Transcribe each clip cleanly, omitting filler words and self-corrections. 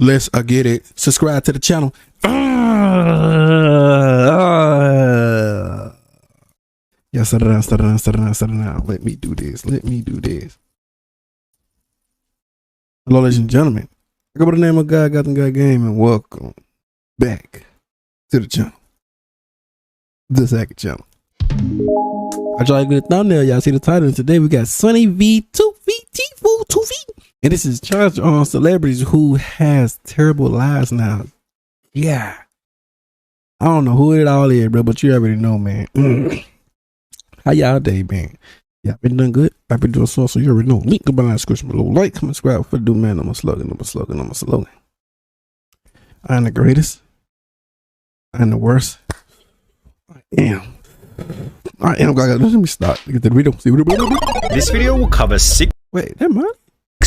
Let's get it. Subscribe to the channel. Yeah, sit down. Let me do this. Hello, ladies and gentlemen. I go by the name of GODGOTHAM Game, and welcome back to the channel. The second channel. I tried a good thumbnail. Y'all see the title. And today we got Sunny V 2V. And this is charged on celebrities who has terrible lives now. Yeah. I don't know who it all is, bro, but you already know, man. How y'all day been? Y'all been doing good? I've been doing so you already know. Link in the description below. Like, comment, subscribe for the do, man. I'm a slogan. I am the greatest. I am the worst. I am. Let me start. Get the video. This video will cover 6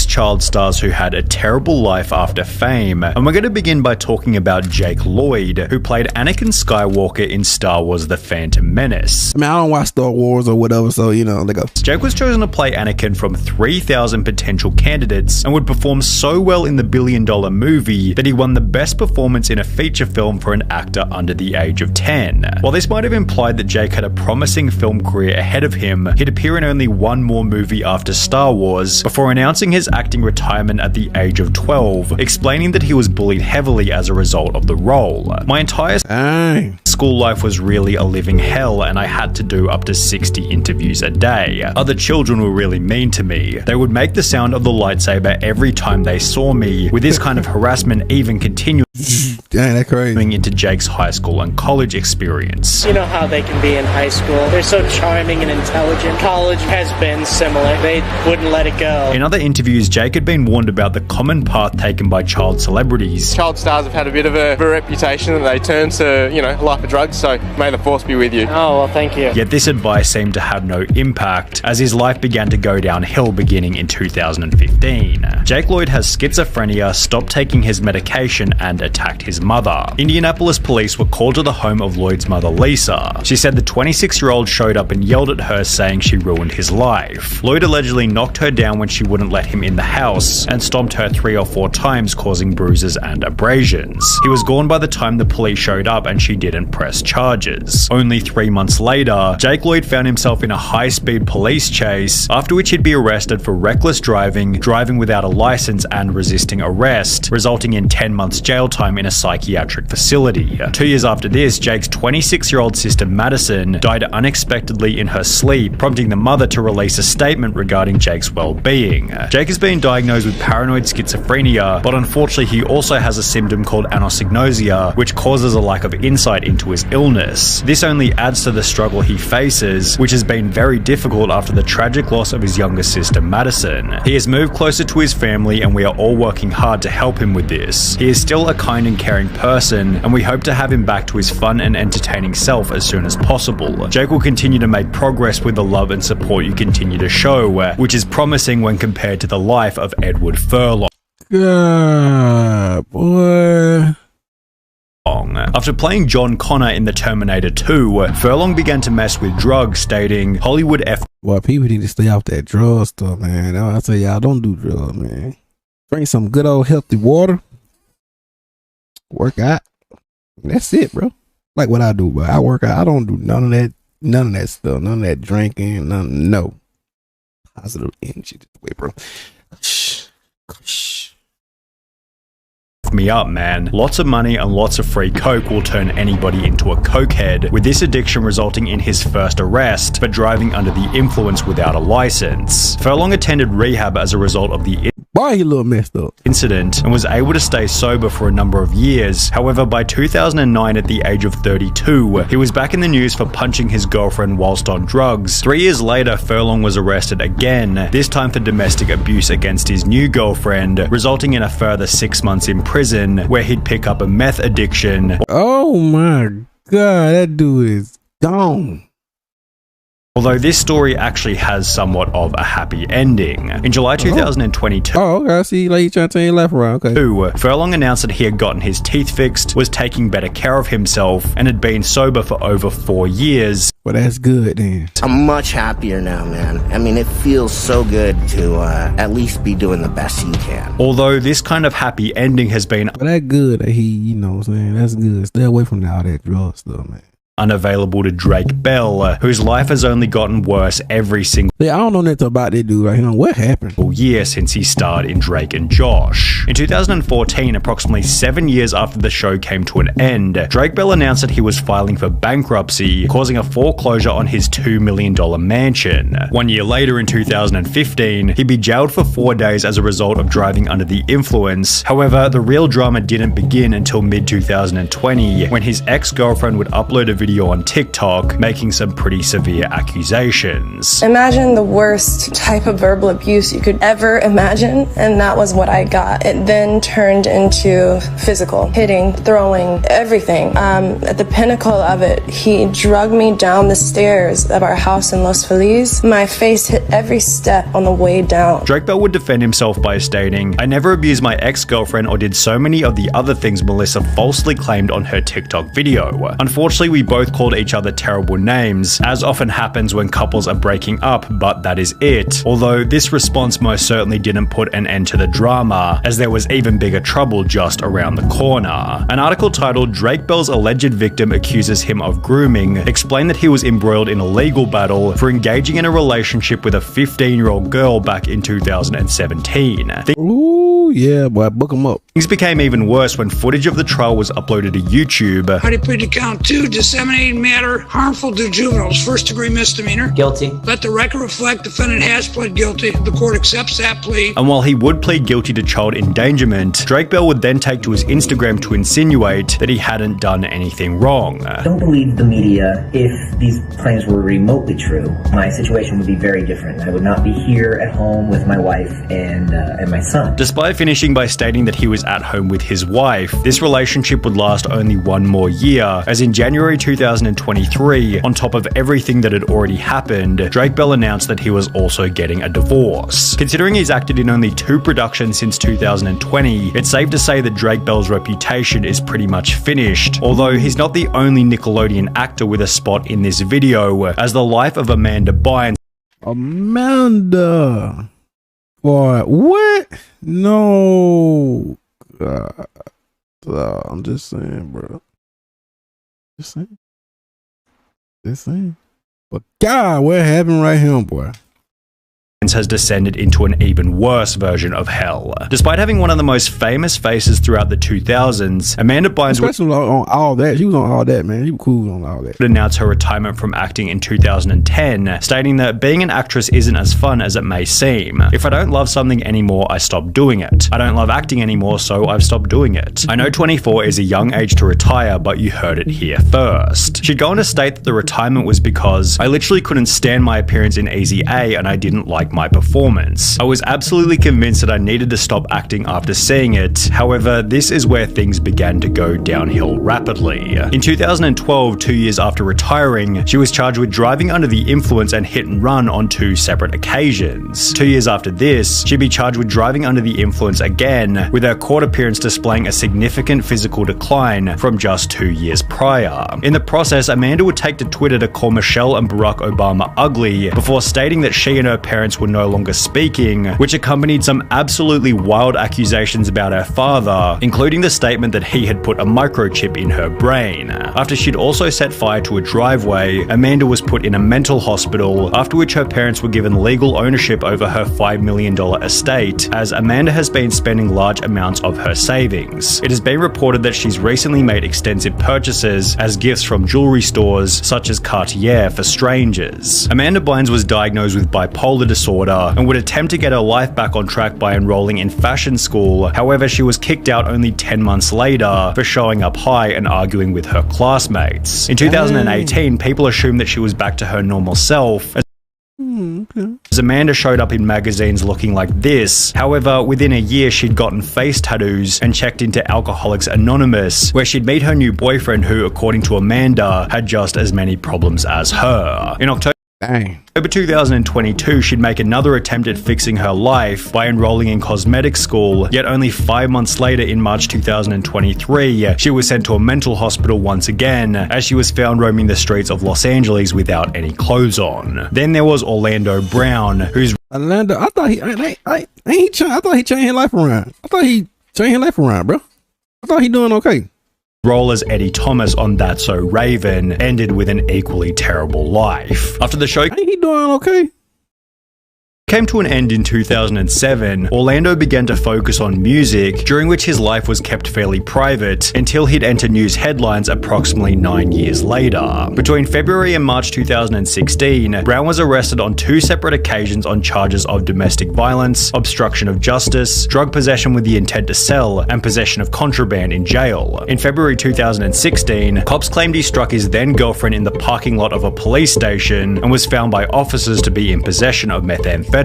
child stars who had a terrible life after fame, and we're going to begin by talking about Jake Lloyd, who played Anakin Skywalker in Star Wars: The Phantom Menace. I mean, I don't watch Star Wars or whatever, so you know, they go. Jake was chosen to play Anakin from 3,000 potential candidates and would perform so well in the billion-dollar movie that he won the best performance in a feature film for an actor under the age of 10. While this might have implied that Jake had a promising film career ahead of him, he'd appear in only one more movie after Star Wars before announcing his acting retirement at the age of 12, explaining that he was bullied heavily as a result of the role. My entire school life was really a living hell, and I had to do up to 60 interviews a day. Other children were really mean to me. They would make the sound of the lightsaber every time they saw me, with this kind of harassment even continuing Dang, that's crazy. into Jake's high school and college experience. You know how they can be in high school. They're so charming and intelligent. College has been similar. They wouldn't let it go. In other interviews, Jake had been warned about the common path taken by child celebrities. Child stars have had a bit of a reputation that they turn to, you know, a life of drugs, so may the force be with you. Oh, well, thank you. Yet this advice seemed to have no impact, as his life began to go downhill beginning in 2015. Jake Lloyd has schizophrenia, stopped taking his medication, and attacked his mother. Indianapolis police were called to the home of Lloyd's mother, Lisa. She said the 26-year-old showed up and yelled at her, saying she ruined his life. Lloyd allegedly knocked her down when she wouldn't let him in the house and stomped her 3 or 4 times, causing bruises and abrasions. He was gone by the time the police showed up, and she didn't press charges. Only 3 months later, Jake Lloyd found himself in a high-speed police chase, after which he'd be arrested for reckless driving, driving without a license, and resisting arrest, resulting in 10 months jail time in a psychiatric facility. 2 years after this, Jake's 26-year-old sister Madison died unexpectedly in her sleep, prompting the mother to release a statement regarding Jake's well-being. Jake has been diagnosed with paranoid schizophrenia, but unfortunately he also has a symptom called anosognosia, which causes a lack of insight into his illness. This only adds to the struggle he faces, which has been very difficult after the tragic loss of his younger sister Madison. He has moved closer to his family, and we are all working hard to help him with this. He is still a kind and caring person, and we hope to have him back to his fun and entertaining self as soon as possible. Jake will continue to make progress with the love and support you continue to show, which is promising when compared to the life of Edward Furlong. God, boy. After playing John Connor in The Terminator 2, Furlong began to mess with drugs, stating, "Hollywood F." Well, people need to stay off that drug stuff, man. I say y'all don't do drugs, man. Drink some good old healthy water. Work out. That's it, bro. Like what I do, bro. I work out. I don't do none of that stuff. None of that drinking. No. Positive energy this way, bro. Me up, man. Lots of money and lots of free coke will turn anybody into a cokehead, with this addiction resulting in his first arrest for driving under the influence without a license. Furlong attended rehab as a result of the Why he a little messed up? Incident and was able to stay sober for a number of years. However, by 2009, at the age of 32, he was back in the news for punching his girlfriend whilst on drugs. 3 years later, Furlong was arrested again, this time for domestic abuse against his new girlfriend, resulting in a further 6 months in prison, where he'd pick up a meth addiction. Oh my God, that dude is gone. Although this story actually has somewhat of a happy ending. In July 2022, okay, I see, like, you trying to turn your life around, okay. Furlong announced that he had gotten his teeth fixed, was taking better care of himself, and had been sober for over 4 years. Well, that's good then. I'm much happier now, man. I mean, it feels so good to at least be doing the best you can. Although this kind of happy ending has been But that's good that he, you know what I'm saying? That's good. Stay away from all that drug stuff, man. unavailable to Drake Bell, whose life has only gotten worse every single I don't know nothing about that dude right here. What happened? year since he starred in Drake and Josh. In 2014, approximately 7 years after the show came to an end, Drake Bell announced that he was filing for bankruptcy, causing a foreclosure on his $2 million mansion. 1 year later, in 2015, he'd be jailed for 4 days as a result of driving under the influence. However, the real drama didn't begin until mid-2020, when his ex-girlfriend would upload a video on TikTok, making some pretty severe accusations. Imagine the worst type of verbal abuse you could ever imagine, and that was what I got. It then turned into physical, hitting, throwing, everything. At the pinnacle of it, he dragged me down the stairs of our house in Los Feliz. My face hit every step on the way down. Drake Bell would defend himself by stating, "I never abused my ex-girlfriend or did so many of the other things Melissa falsely claimed on her TikTok video. Unfortunately, we both called each other terrible names, as often happens when couples are breaking up, but that is it." Although this response most certainly didn't put an end to the drama, as there was even bigger trouble just around the corner. An article titled "Drake Bell's Alleged Victim Accuses Him of Grooming" explained that he was embroiled in a legal battle for engaging in a relationship with a 15-year-old girl back in 2017. Ooh, yeah, boy, book him up. Things became even worse when footage of the trial was uploaded to YouTube. How do you plead to count 2, disseminating matter harmful to juveniles, first-degree misdemeanor? Guilty. Let the record reflect defendant has pled guilty. The court accepts that plea. And while he would plead guilty to child endangerment, Drake Bell would then take to his Instagram to insinuate that he hadn't done anything wrong. Don't believe the media. If these claims were remotely true, my situation would be very different. I would not be here at home with my wife and my son. Despite finishing by stating that he was at home with his wife, this relationship would last only 1 more year, as in January 2023, on top of everything that had already happened, Drake Bell announced that he was also getting a divorce. Considering he's acted in only 2 productions since 2020, it's safe to say that Drake Bell's reputation is pretty much finished, although he's not the only Nickelodeon actor with a spot in this video, as the life of Amanda Bynes. Amanda. Boy, what? No. God. I'm just saying, bro. Just saying. But God, what happened right here, boy? Has descended into an even worse version of hell. Despite having one of the most famous faces throughout the 2000s, Amanda Bynes was on all that. She was on all that, man. She was cool on all that. Would announce her retirement from acting in 2010, stating that being an actress isn't as fun as it may seem. If I don't love something anymore, I stop doing it. I don't love acting anymore, so I've stopped doing it. I know 24 is a young age to retire, but you heard it here first. She'd go on to state that the retirement was because I literally couldn't stand my appearance in Easy A and I didn't like my performance. I was absolutely convinced that I needed to stop acting after seeing it. However, this is where things began to go downhill rapidly. In 2012, 2 years after retiring, she was charged with driving under the influence and hit and run on 2 separate occasions. 2 years after this, she'd be charged with driving under the influence again, with her court appearance displaying a significant physical decline from just 2 years prior. In the process, Amanda would take to Twitter to call Michelle and Barack Obama ugly, before stating that she and her parents were no longer speaking, which accompanied some absolutely wild accusations about her father, including the statement that he had put a microchip in her brain. After she'd also set fire to a driveway, Amanda was put in a mental hospital, after which her parents were given legal ownership over her $5 million estate, as Amanda has been spending large amounts of her savings. It has been reported that she's recently made extensive purchases as gifts from jewelry stores such as Cartier for strangers. Amanda Bynes was diagnosed with bipolar disorder and would attempt to get her life back on track by enrolling in fashion school. However, she was kicked out only 10 months later for showing up high and arguing with her classmates. In 2018, people assumed that she was back to her normal self, as Amanda showed up in magazines looking like this. However, within a year, she'd gotten face tattoos and checked into Alcoholics Anonymous, where she'd meet her new boyfriend who, according to Amanda, had just as many problems as her. In October Dang. Over 2022, she'd make another attempt at fixing her life by enrolling in cosmetic school, yet only 5 months later in March 2023, she was sent to a mental hospital once again, as she was found roaming the streets of Los Angeles without any clothes on. Then there was Orlando Brown, who's Orlando, I thought he changed his life around. I thought he changed his life around, bro. I thought he doing okay. role as Eddie Thomas on That's So Raven ended with an equally terrible life. After the show Ain't he doing okay? came to an end in 2007, Orlando began to focus on music, during which his life was kept fairly private until he'd enter news headlines approximately 9 years later. Between February and March 2016, Brown was arrested on 2 separate occasions on charges of domestic violence, obstruction of justice, drug possession with the intent to sell, and possession of contraband in jail. In February 2016, cops claimed he struck his then-girlfriend in the parking lot of a police station and was found by officers to be in possession of methamphetamine.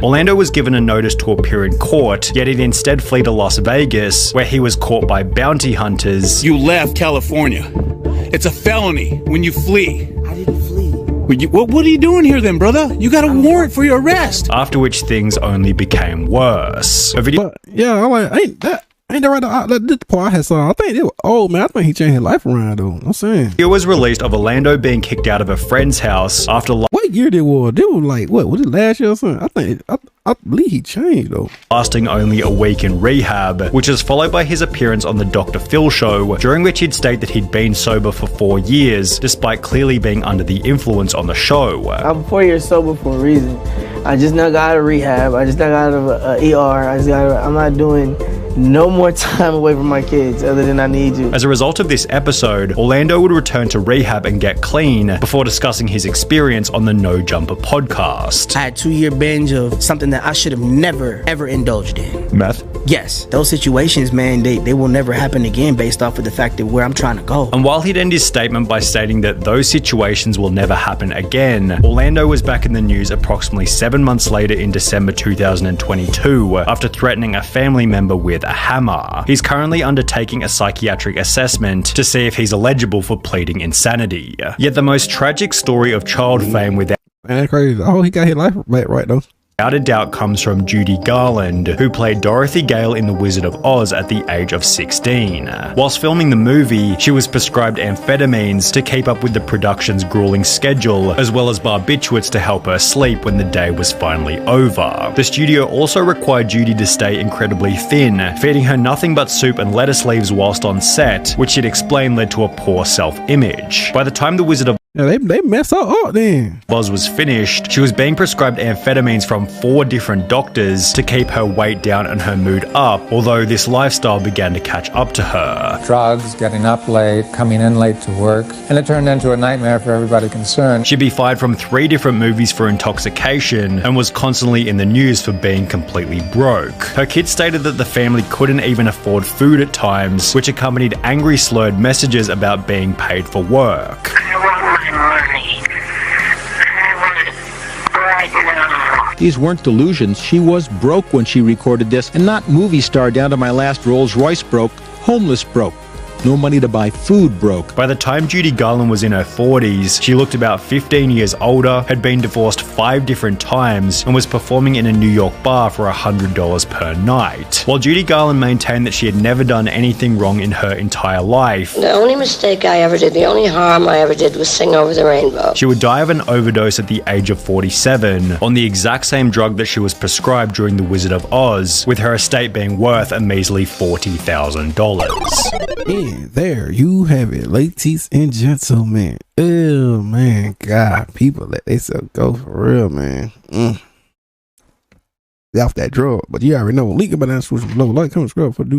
Orlando was given a notice to appear in court, yet he'd instead flee to Las Vegas, where he was caught by bounty hunters. You left California. It's a felony when you flee. I didn't flee. What are you doing here then, brother? You got a warrant for your arrest. After which things only became worse. A video But yeah, I'm like, ain't that right? This part I had saw. I think it was, oh man, I think he changed his life around though. I'm saying. was released of Orlando being kicked out of a friend's house after What year they was? They was like, what was it last year or something? I believe he changed though. lasting only a week in rehab, which is followed by his appearance on the Dr. Phil show, during which he'd state that he'd been sober for 4 years, despite clearly being under the influence on the show. I'm 4 years sober for a reason. I just now got out of rehab. I just now got out of ER. I'm not doing no more time away from my kids other than I need to. As a result of this episode, Orlando would return to rehab and get clean before discussing his experience on the No Jumper podcast. I had 2-year binge of something that I should have never, ever indulged in. Meth? Yes, those situations, man, they will never happen again based off of the fact that where I'm trying to go. And while he'd end his statement by stating that those situations will never happen again, Orlando was back in the news approximately 7 months later in December 2022 after threatening a family member with a hammer. He's currently undertaking a psychiatric assessment to see if he's eligible for pleading insanity. Yet the most tragic story of child fame without Man, that's crazy. Oh, he got his life back right though. without a doubt comes from Judy Garland, who played Dorothy Gale in The Wizard of Oz at the age of 16. Whilst filming the movie, she was prescribed amphetamines to keep up with the production's grueling schedule, as well as barbiturates to help her sleep when the day was finally over. The studio also required Judy to stay incredibly thin, feeding her nothing but soup and lettuce leaves whilst on set, which she'd explained led to a poor self-image. By the time The Wizard of Yeah, they mess her up then. Oz was finished, she was being prescribed amphetamines from 4 different doctors to keep her weight down and her mood up, although this lifestyle began to catch up to her. Drugs, getting up late, coming in late to work, and it turned into a nightmare for everybody concerned. She'd be fired from 3 different movies for intoxication and was constantly in the news for being completely broke. Her kids stated that the family couldn't even afford food at times, which accompanied angry slurred messages about being paid for work. These weren't delusions. She was broke when she recorded this, and not movie star down to my last Rolls Royce broke, homeless broke. No money to buy food broke. By the time Judy Garland was in her 40s, she looked about 15 years older, had been divorced 5 different times, and was performing in a New York bar for $100 per night. While Judy Garland maintained that she had never done anything wrong in her entire life, the only mistake I ever did, the only harm I ever did was sing Over the Rainbow. She would die of an overdose at the age of 47 on the exact same drug that she was prescribed during The Wizard of Oz, with her estate being worth a measly $40,000. And there you have it, ladies and gentlemen. Oh man, God, people let themselves go for real, man. They off that drug, but you already know. Leak about that switch low. Like, come and scrub for do.